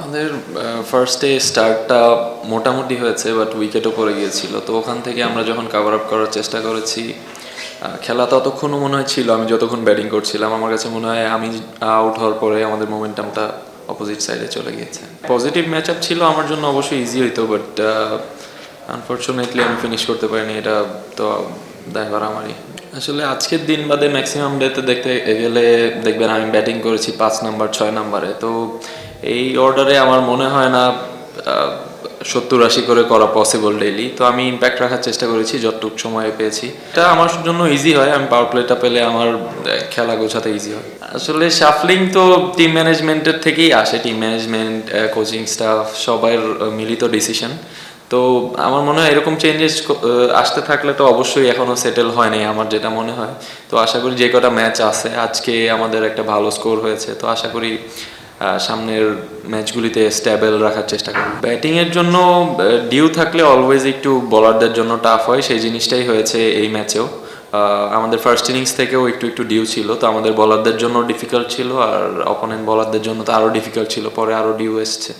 আমাদের ফার্স্টে স্টার্টটা মোটামুটি হয়েছে, বাট উইকেটও পড়ে গিয়েছিল। তো ওখান থেকে আমরা যখন কাভার আপ করার চেষ্টা করেছি, খেলা ততক্ষণও মনে হয় ছিল, আমি যতক্ষণ ব্যাটিং করছিলাম আমার কাছে মনে হয় আমি আউট হওয়ার পরে আমাদের মোমেন্টামটা অপোজিট সাইডে চলে গিয়েছে। পজিটিভ ম্যাচ আপ ছিল আমার জন্য, অবশ্যই ইজি হইতো, বাট আনফর্চুনেটলি আমি ফিনিশ করতে পারিনি। এটা তো দায়ভার আমারই। আসলে আজকের দিন বাদে ম্যাক্সিমাম ডেতে দেখতে গেলে দেখবেন আমি ব্যাটিং করেছি 5 নাম্বার 6 নাম্বারে। তো এই অর্ডারে আমার মনে হয় না 70-80 করে করা পসিবল ডেইলি। তো আমি ইম্প্যাক্ট রাখার চেষ্টা করেছি যতটুকু সময় পেয়েছি। এটা আমার জন্য ইজি হয়, আমি পাওয়ার প্লেটা পেলে আমার খেলা গোছাতে ইজি হয়। আসলে শাফলিং তো টিম ম্যানেজমেন্টের থেকেই আসে, টিম ম্যানেজমেন্ট, কোচিং স্টাফ সবার মিলিত ডিসিশন। তো আমার মনে হয় এরকম চেঞ্জেস আসতে থাকলে তো অবশ্যই এখনও সেটেল হয় নাই আমার যেটা মনে হয়। তো আশা করি যে কটা ম্যাচ আছে, আজকে আমাদের একটা ভালো স্কোর হয়েছে, তো আশা করি সামনের ম্যাচগুলিতে স্টেবল রাখার চেষ্টা করি। ব্যাটিংয়ের জন্য ডিউ থাকলে অলওয়েজ একটু বোলারদের জন্য টাফ হয়, সেই জিনিসটাই হয়েছে এই ম্যাচেও। আমাদের ফার্স্ট ইনিংস থেকেও একটু একটু ডিউ ছিল, তো আমাদের বলারদের জন্য ডিফিকাল্ট ছিল, আর অপোনেন্ট বলারদের জন্য তো আরও ডিফিকাল্ট ছিল, পরে আরও ডিউ এসছে।